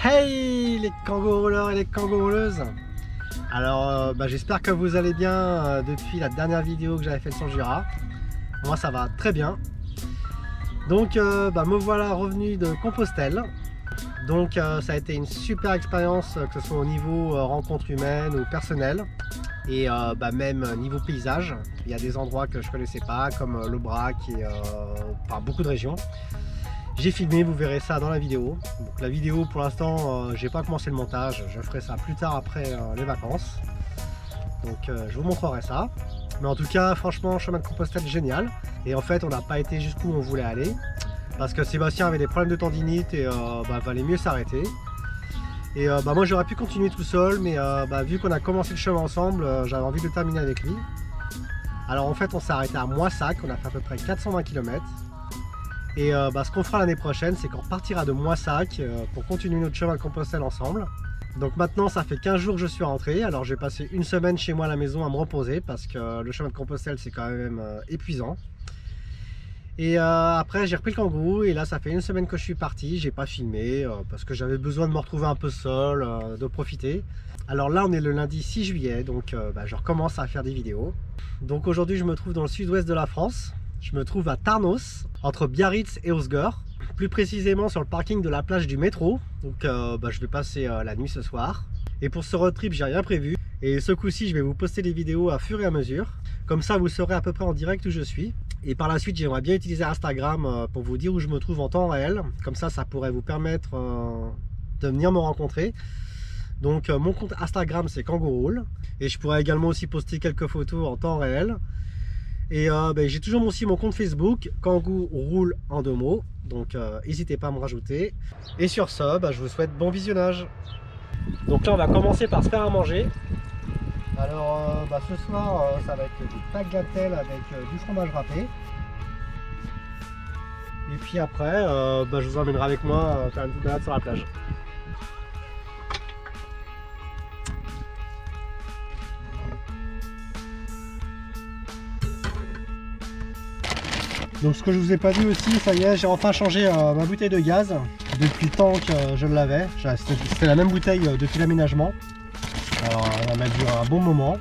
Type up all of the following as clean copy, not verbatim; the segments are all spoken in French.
Hey les kangourous et les kangourous. Alors j'espère que vous allez bien depuis la dernière vidéo que j'avais faite sur le Jura. Moi ça va très bien. Donc me voilà revenu de Compostelle. Donc ça a été une super expérience, que ce soit au niveau rencontre humaine ou personnelle. Et même niveau paysage. Il y a des endroits que je connaissais pas, comme l'Aubrac et beaucoup de régions. J'ai filmé, vous verrez ça dans la vidéo. Donc la vidéo pour l'instant, j'ai pas commencé le montage, je ferai ça plus tard après les vacances. Donc je vous montrerai ça. Mais en tout cas, franchement, chemin de Compostelle génial. Et en fait, on n'a pas été jusqu'où on voulait aller. Parce que Sébastien avait des problèmes de tendinite et valait mieux s'arrêter. Et moi j'aurais pu continuer tout seul, mais vu qu'on a commencé le chemin ensemble, j'avais envie de le terminer avec lui. Alors en fait, on s'est arrêté à Moissac, on a fait à peu près 420 km. Et ce qu'on fera l'année prochaine, c'est qu'on partira de Moissac pour continuer notre chemin de Compostelle ensemble. Donc maintenant, ça fait 15 jours que je suis rentré. Alors j'ai passé une semaine chez moi à la maison à me reposer parce que le chemin de Compostelle, c'est quand même épuisant. Et après, j'ai repris le kangourou et là, ça fait une semaine que je suis parti. J'ai pas filmé parce que j'avais besoin de me retrouver un peu seul, de profiter. Alors là, on est le lundi 6 juillet, donc je recommence à faire des vidéos. Donc aujourd'hui, je me trouve dans le sud-ouest de la France. Je me trouve à Tarnos, entre Biarritz et Osgore, plus précisément sur le parking de la plage du métro. Donc je vais passer la nuit ce soir. Et pour ce road trip, j'ai rien prévu. Et ce coup-ci, je vais vous poster des vidéos à fur et à mesure. Comme ça, vous saurez à peu près en direct où je suis. Et par la suite, j'aimerais bien utiliser Instagram pour vous dire où je me trouve en temps réel. Comme ça pourrait vous permettre de venir me rencontrer. Donc mon compte Instagram, c'est Kangourou. Et je pourrais également aussi poster quelques photos en temps réel. Et j'ai toujours aussi mon compte Facebook, Kangourou en 2 mots. Donc n'hésitez pas à me rajouter. Et sur ce, je vous souhaite bon visionnage. Donc là, on va commencer par se faire à manger. Alors ce soir, ça va être des tagliatelles avec du fromage râpé. Et puis après, je vous emmènerai avec moi faire une petite balade sur la plage. Donc ce que je vous ai pas dit aussi, ça y est, j'ai enfin changé ma bouteille de gaz depuis le temps que je l'avais. C'était la même bouteille depuis l'aménagement. Alors elle m'a duré un bon moment.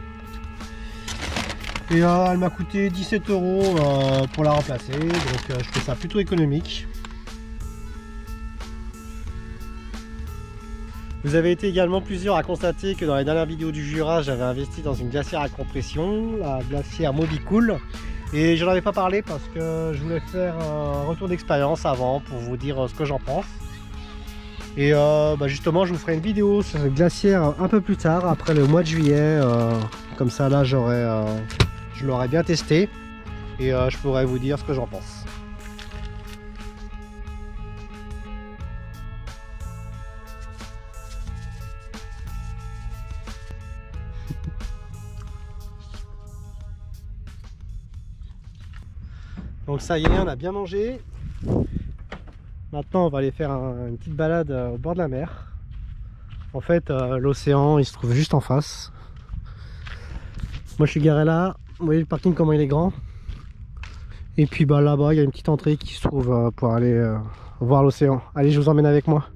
Et elle m'a coûté 17 € pour la remplacer. Donc je fais ça plutôt économique. Vous avez été également plusieurs à constater que dans les dernières vidéos du Jura, j'avais investi dans une glacière à compression, la glacière Mobicool. Et je n'en avais pas parlé parce que je voulais faire un retour d'expérience avant pour vous dire ce que j'en pense. Et justement, je vous ferai une vidéo sur cette glacière un peu plus tard, après le mois de juillet. Comme ça, là, je l'aurai bien testé et je pourrai vous dire ce que j'en pense. Donc ça y est, on a bien mangé. Maintenant on va aller faire une petite balade au bord de la mer. En fait l'océan il se trouve juste en face. Moi je suis garé là. Vous voyez le parking comment il est grand. Et puis là-bas il y a une petite entrée qui se trouve pour aller voir l'océan. Allez, je vous emmène avec moi.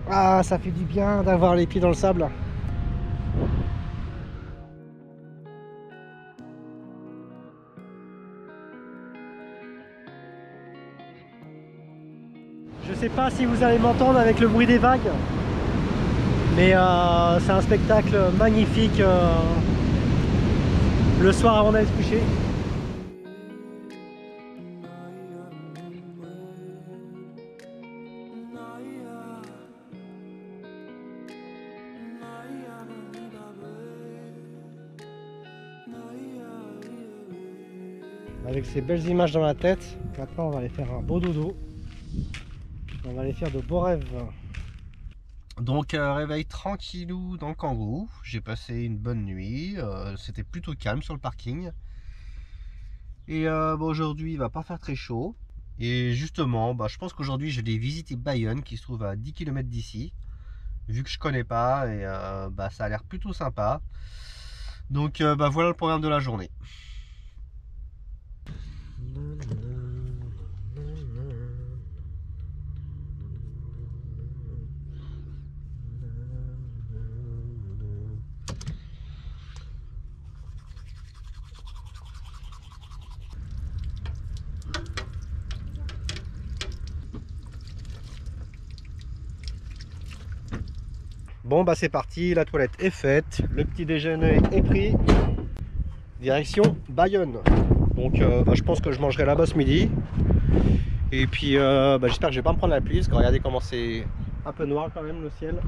Ah, ça fait du bien d'avoir les pieds dans le sable. Je sais pas si vous allez m'entendre avec le bruit des vagues, mais c'est un spectacle magnifique le soir avant d'aller se coucher. Avec ces belles images dans la tête, maintenant on va aller faire un beau dodo. On va aller faire de beaux rêves. Donc réveil tranquillou dans le kangourou. J'ai passé une bonne nuit. C'était plutôt calme sur le parking. Et aujourd'hui il va pas faire très chaud. Et justement, je pense qu'aujourd'hui je vais visiter Bayonne qui se trouve à 10 km d'ici. vu que je connais pas, et bah, ça a l'air plutôt sympa. Donc bah, voilà le programme de la journée. Bon bah c'est parti, la toilette est faite, le petit déjeuner est pris, direction Bayonne. Donc bah, je pense que je mangerai là-bas ce midi. Et puis bah, j'espère que je vais pas me prendre la pluie, parce que regardez comment c'est un peu noir quand même le ciel.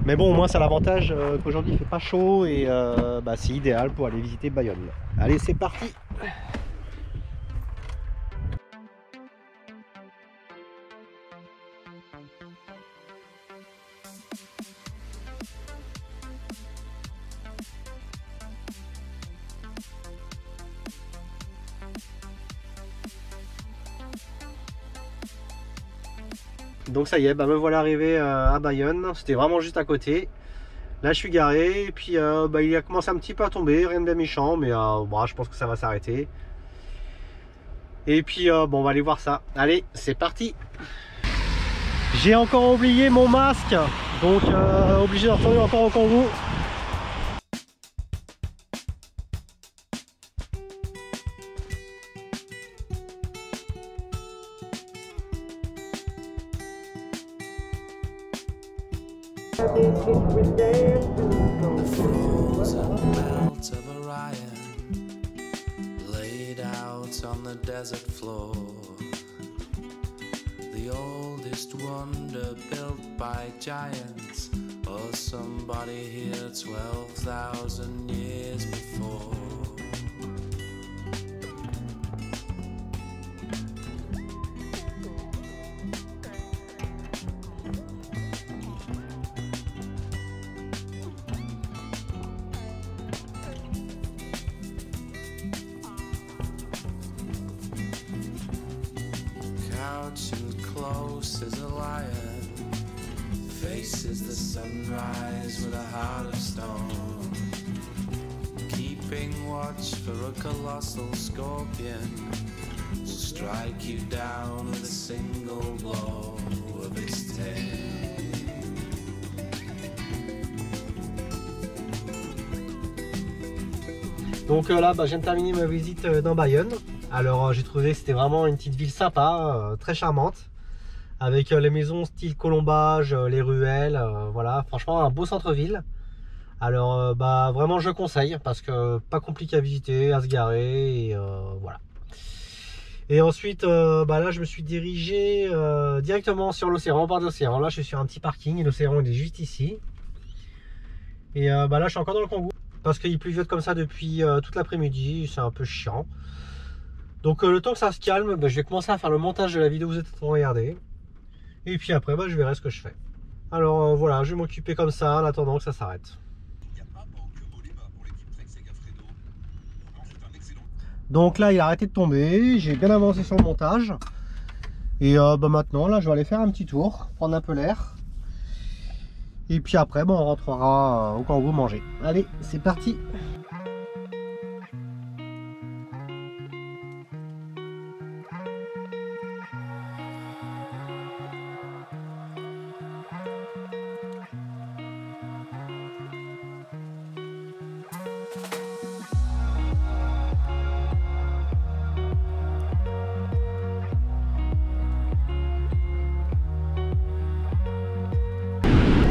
Mais bon, au moins ça a l'avantage qu'aujourd'hui il fait pas chaud, et bah, c'est idéal pour aller visiter Bayonne. Allez, c'est parti. Donc ça y est, bah me voilà arrivé à Bayonne. C'était vraiment juste à côté. Là je suis garé, et puis bah, il a commencé un petit peu à tomber, rien de bien méchant, mais bon, je pense que ça va s'arrêter. Et puis bon, on va aller voir ça. Allez, c'est parti. J'ai encore oublié mon masque, donc obligé de retourner encore au Congo. Frozen melt of Orion laid out on the desert floor. The oldest wonder built by giants, or somebody here 12,000 years before. Couching close as a lion, faces the sunrise with a heart of stone, keeping watch for a colossal scorpion to strike you down with a single blow of its tail. Donc là, bah, je viens de terminer ma visite dans Bayonne. Alors j'ai trouvé que c'était vraiment une petite ville sympa, très charmante, avec les maisons style colombage, les ruelles, voilà, franchement un beau centre-ville. Alors bah vraiment je conseille, parce que pas compliqué à visiter, à se garer, et voilà. Et ensuite bah là je me suis dirigé directement sur l'océan, au bord de l'océan. Là je suis sur un petit parking, et l'océan il est juste ici. Et bah là je suis encore dans le Congo, parce qu'il pluviote comme ça depuis toute l'après-midi, c'est un peu chiant. Donc le temps que ça se calme, bah, je vais commencer à faire le montage de la vidéo que vous êtes en train de regarder. Et puis après, bah, je verrai ce que je fais. Alors voilà, je vais m'occuper comme ça en attendant que ça s'arrête. Donc là, il a arrêté de tomber. J'ai bien avancé sur le montage. Et bah, maintenant, là, je vais aller faire un petit tour, prendre un peu l'air. Et puis après, bah, on rentrera au Congo manger. Allez, c'est parti.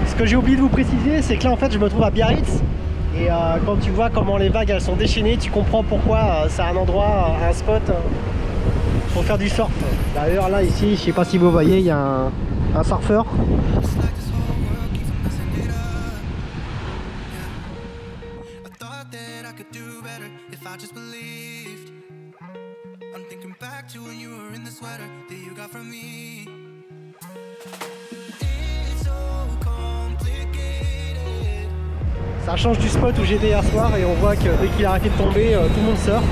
Ce que j'ai oublié de vous préciser, c'est que là en fait je me trouve à Biarritz, et quand tu vois comment les vagues elles sont déchaînées, tu comprends pourquoi c'est un endroit, un spot pour faire du surf. D'ailleurs là ici, je sais pas si vous voyez, il y a un surfeur. Ça change du spot où j'étais hier soir, et on voit que dès qu'il a arrêté de tomber, tout le monde surfe.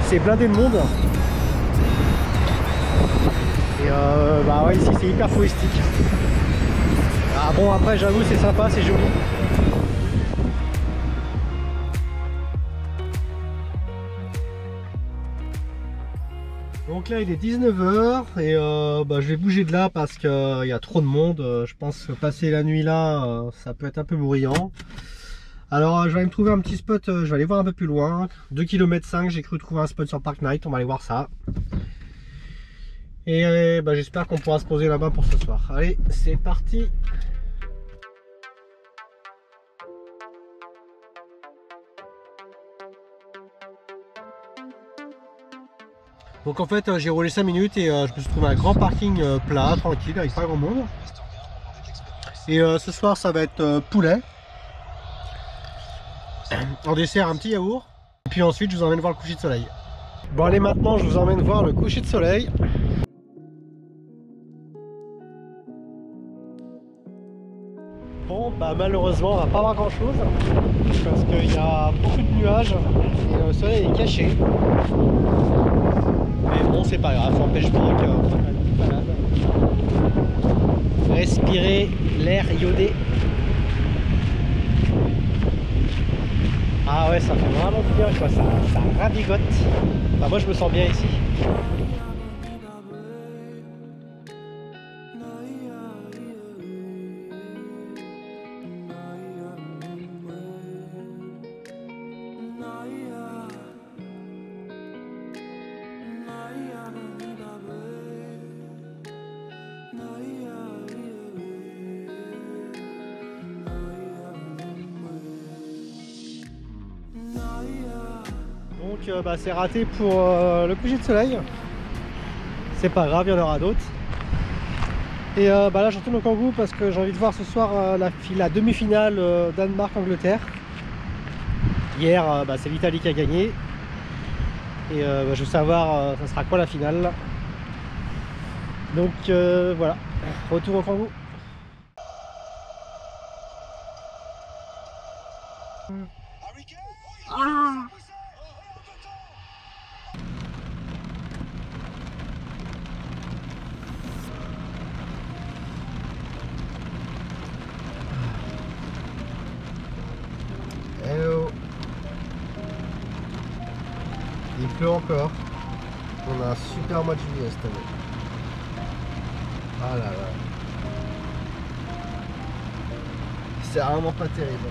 C'est blindé de monde. Et bah ouais, ici c'est hyper touristique. Ah bon, après j'avoue c'est sympa, c'est joli. Donc là il est 19 h et bah, je vais bouger de là parce qu'il y a trop de monde. Je pense que passer la nuit là, ça peut être un peu bruyant. Alors je vais aller me trouver un petit spot, je vais aller voir un peu plus loin. 2,5 km, j'ai cru trouver un spot sur Park Night, on va aller voir ça. Et bah, j'espère qu'on pourra se poser là-bas pour ce soir. Allez, c'est parti! Donc en fait j'ai roulé 5 minutes et je me suis trouvé un grand parking plat, tranquille, avec pas grand monde. Et ce soir ça va être poulet. En dessert un petit yaourt. Et puis ensuite je vous emmène voir le coucher de soleil. Bon allez, maintenant je vous emmène voir le coucher de soleil. Bon bah malheureusement on va pas voir grand chose parce qu'il y a beaucoup de nuages et le soleil est caché. Mais bon c'est pas grave, ça n'empêche pas que balade. Respirer l'air iodé. Ah ouais, ça fait vraiment bien quoi, ça ravigote. Enfin, moi je me sens bien ici. Donc bah, c'est raté pour le coucher de soleil. C'est pas grave, il y en aura d'autres. Et bah, là je retourne au Kangoo parce que j'ai envie de voir ce soir la demi-finale Danemark-Angleterre. Hier bah, c'est l'Italie qui a gagné. Et bah, je veux savoir ça sera quoi la finale. Donc voilà, retour au Kangoo. Hello. Il pleut encore. On a un super mois de juillet cette année. Ah là là. C'est vraiment pas terrible.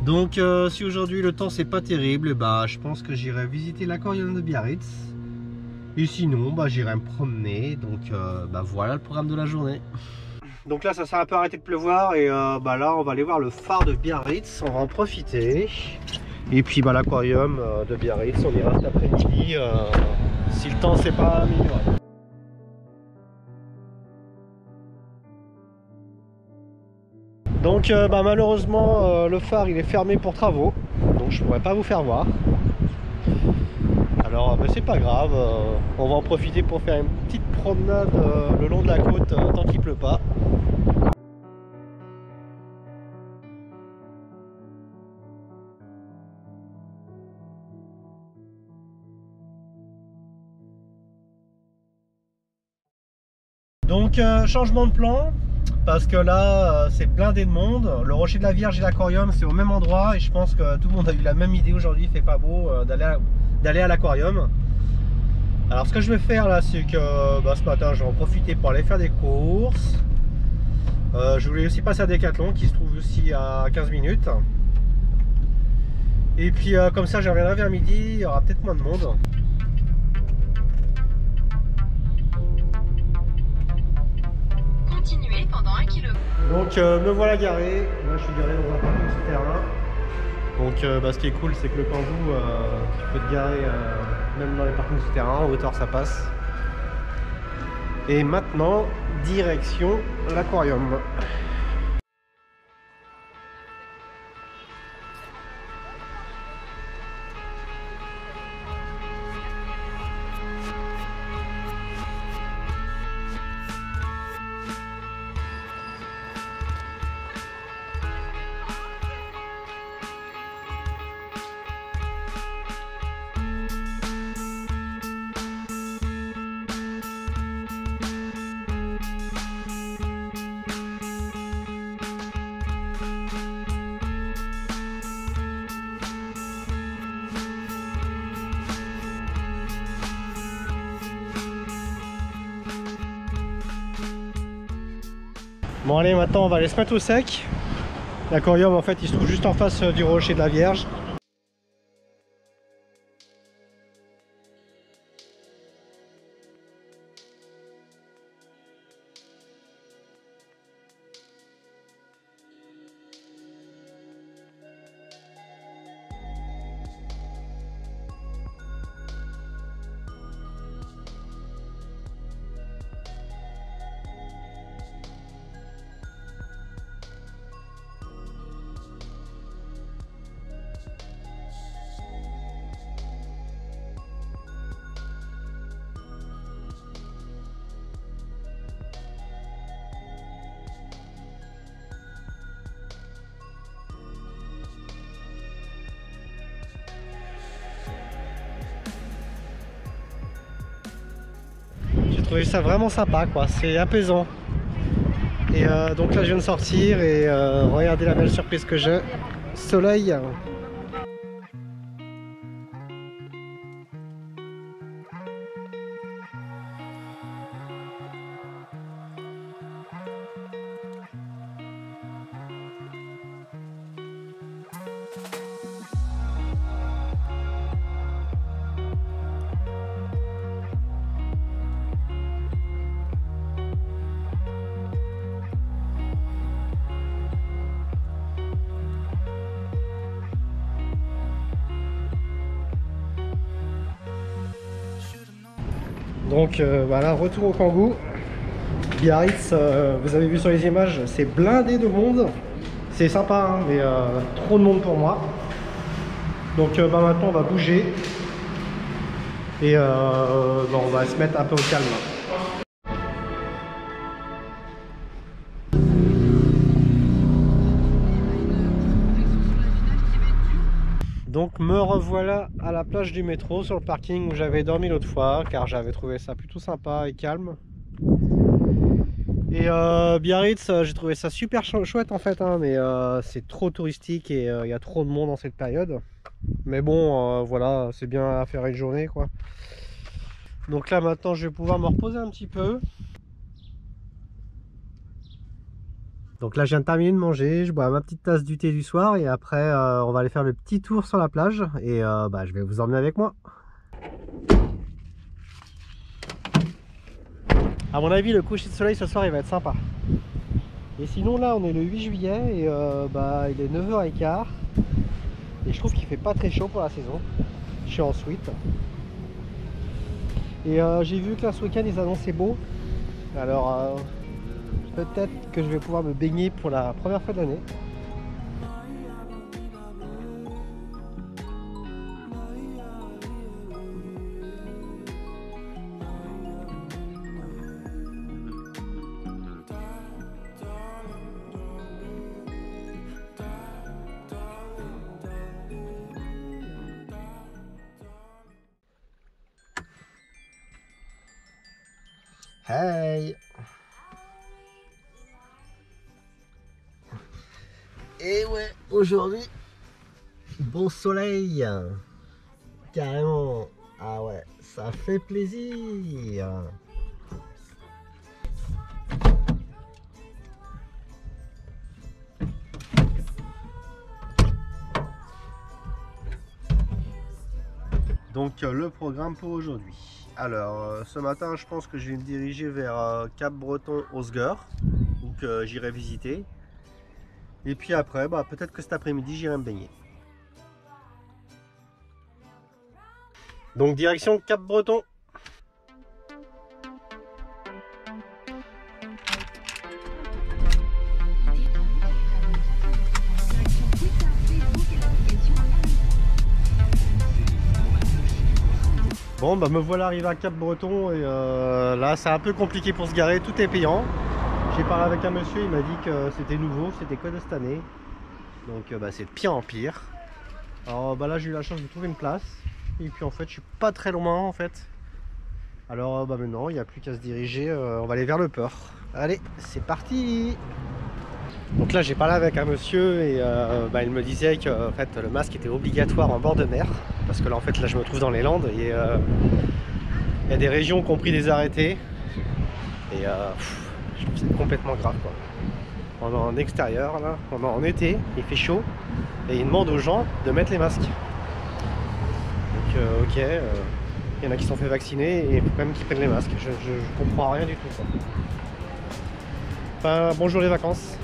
Donc si aujourd'hui le temps c'est pas terrible, bah, je pense que j'irai visiter l'aquarium de Biarritz. Et sinon bah, j'irai me promener. Donc bah, voilà le programme de la journée. Donc là ça s'est un peu arrêté de pleuvoir et bah, là on va aller voir le phare de Biarritz, on va en profiter. Et puis bah, l'aquarium de Biarritz, on ira cet après-midi si le temps c'est pas amélioré. Donc bah, malheureusement le phare il est fermé pour travaux, donc je pourrais pas vous faire voir. Alors bah, c'est pas grave, on va en profiter pour faire une petite promenade le long de la côte tant qu'il pleut pas. Donc changement de plan. Parce que là c'est blindé de monde. Le rocher de la Vierge et l'aquarium c'est au même endroit. Et je pense que tout le monde a eu la même idée aujourd'hui. Il fait pas beau d'aller à l'aquarium. Alors ce que je vais faire là c'est que bah, ce matin je vais en profiter pour aller faire des courses. Je voulais aussi passer à Decathlon qui se trouve aussi à 15 minutes. Et puis comme ça je reviendrai vers midi. Il y aura peut-être moins de monde. Pendant 1 km. Donc me voilà garé, là je suis garé dans un parking souterrain. Donc ce qui est cool, c'est que le Kangoo, tu peux te garer même dans les parkings souterrains, en hauteur ça passe. Et maintenant, direction l'aquarium. Bon allez, maintenant on va aller se mettre au sec. L'aquarium en fait il se trouve juste en face du rocher de la Vierge. J'ai trouvé ça vraiment sympa quoi, c'est apaisant. Et donc là je viens de sortir et regardez la belle surprise que j'ai. Soleil. Donc voilà, retour au Kangoo. Biarritz, vous avez vu sur les images, c'est blindé de monde. C'est sympa, hein, mais trop de monde pour moi. Donc maintenant on va bouger. Et on va se mettre un peu au calme. Donc me revoilà à la plage du métro, sur le parking où j'avais dormi l'autre fois, car j'avais trouvé ça plutôt sympa et calme. Et Biarritz, j'ai trouvé ça super chouette en fait, hein, mais c'est trop touristique et il y a trop de monde en cette période. Mais bon, voilà, c'est bien à faire une journée quoi. Donc là maintenant je vais pouvoir me reposer un petit peu. Donc là je viens de terminer de manger, je bois ma petite tasse du thé du soir et après on va aller faire le petit tour sur la plage et je vais vous emmener avec moi. À mon avis le coucher de soleil ce soir il va être sympa. Et sinon là on est le 8 juillet et il est 9h15 et je trouve qu'il fait pas très chaud pour la saison. Je suis en sweat. Et j'ai vu que là ce week-end ils annonçaient beau. Alors peut-être que je vais pouvoir me baigner pour la première fois de l'année. Hey! Et ouais, aujourd'hui, beau soleil, carrément. Ah ouais, ça fait plaisir. Donc le programme pour aujourd'hui. Alors ce matin je pense que je vais me diriger vers Cap-Breton Osgore, donc j'irai visiter. Et puis après peut-être que cet après-midi j'irai me baigner. Donc direction Cap-Breton. Bon bah me voilà arrivé à Cap-Breton et là c'est un peu compliqué pour se garer, tout est payant. J'ai parlé avec un monsieur, il m'a dit que c'était nouveau, c'était que de cette année. Donc bah, c'est de pire en pire. Alors bah là j'ai eu la chance de trouver une place. Et puis en fait je suis pas très loin en fait. Alors bah maintenant il n'y a plus qu'à se diriger, on va aller vers le port. Allez c'est parti. Donc là j'ai parlé avec un monsieur et bah, il me disait que en fait, le masque était obligatoire en bord de mer. Parce que là en fait là je me trouve dans les Landes et il y a des régions qui ont pris des arrêtés. Et je trouve que c'est complètement grave quoi. On est en extérieur là, on est en été, il fait chaud et il demande aux gens de mettre les masques. Donc ok, il y en a qui sont fait vacciner et il faut quand même qu'ils prennent les masques. Je comprends rien du tout quoi. Enfin bonjour les vacances.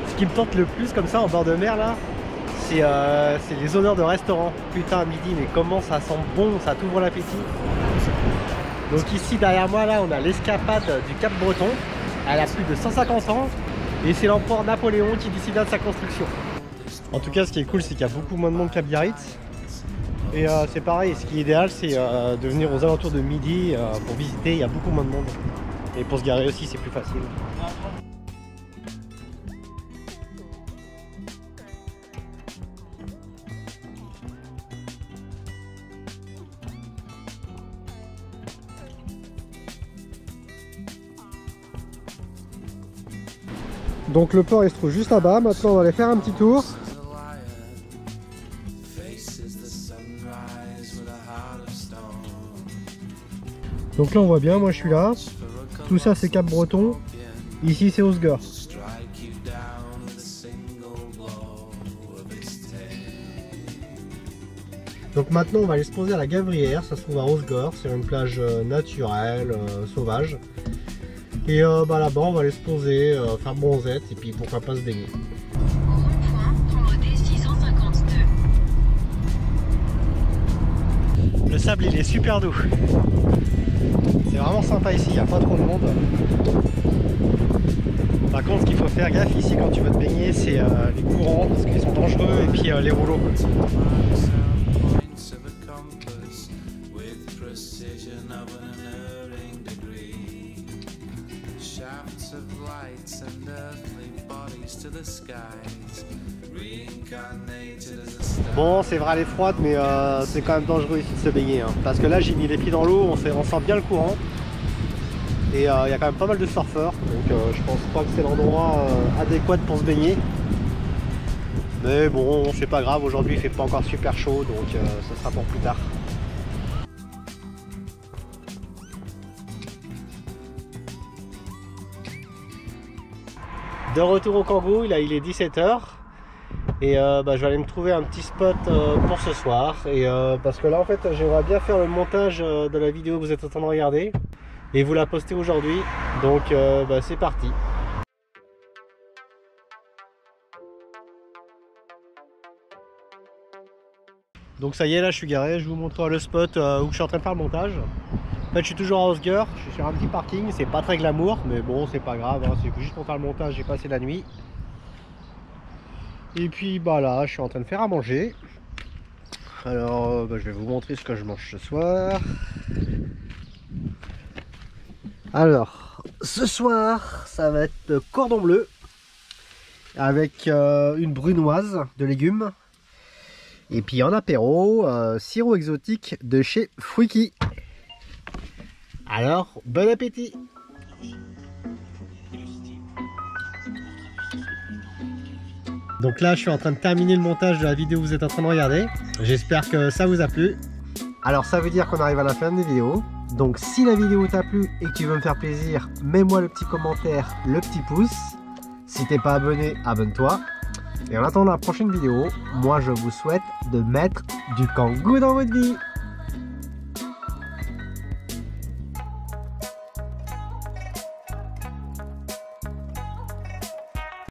Ce qui me tente le plus comme ça en bord de mer là, c'est les odeurs de restaurant. Putain à midi mais comment ça sent bon, ça t'ouvre l'appétit. Donc ici derrière moi là on a l'escapade du Cap-Breton. Elle a plus de 150 ans et c'est l'empereur Napoléon qui décida de sa construction. En tout cas ce qui est cool c'est qu'il y a beaucoup moins de monde qu'à Biarritz. Et c'est pareil, ce qui est idéal c'est de venir aux alentours de midi pour visiter, il y a beaucoup moins de monde. Et pour se garer aussi c'est plus facile. Donc le port il se trouve juste là-bas, maintenant on va aller faire un petit tour. Donc là on voit bien, moi je suis là. Tout ça c'est Cap-Breton. Ici c'est Osgore. Donc maintenant on va aller se poser à la Gavrière, ça se trouve à Osgore, c'est une plage naturelle, sauvage. Et bah là-bas on va aller se poser, faire bronzette et puis pourquoi pas se baigner. Au rond-point, prendre D652. Le sable il est super doux. C'est vraiment sympa ici, il n'y a pas trop de monde. Par contre ce qu'il faut faire gaffe ici quand tu veux te baigner c'est les courants parce qu'ils sont dangereux et puis les rouleaux. Bon c'est vrai elle est froide mais c'est quand même dangereux ici de se baigner hein. Parce que là j'ai mis les pieds dans l'eau, on sent bien le courant. Et il y a quand même pas mal de surfeurs. Donc je pense pas que c'est l'endroit adéquat pour se baigner. Mais bon c'est pas grave, aujourd'hui il fait pas encore super chaud donc ça sera pour plus tard. De retour au Kangoo, là il est 17 h. Et bah, je vais aller me trouver un petit spot pour ce soir. Et parce que là en fait j'aimerais bien faire le montage de la vidéo que vous êtes en train de regarder. Et vous la poster aujourd'hui. Donc bah, c'est parti. Donc ça y est là je suis garé, je vous montre le spot où je suis en train de faire le montage. En fait je suis toujours à Osgore, je suis sur un petit parking, c'est pas très glamour mais bon c'est pas grave, hein, c'est juste pour faire le montage, j'ai passé la nuit. Et puis bah là je suis en train de faire à manger. Alors bah, je vais vous montrer ce que je mange ce soir. Alors ce soir ça va être cordon bleu avec une brunoise de légumes. Et puis en apéro, sirop exotique de chez Fruiki. Alors, bon appétit! Donc là, je suis en train de terminer le montage de la vidéo que vous êtes en train de regarder. J'espère que ça vous a plu. Alors ça veut dire qu'on arrive à la fin de la vidéo. Donc si la vidéo t'a plu et que tu veux me faire plaisir, mets-moi le petit commentaire, le petit pouce. Si t'es pas abonné, abonne-toi. Et en attendant la prochaine vidéo, moi je vous souhaite de mettre du Kangoo dans votre vie.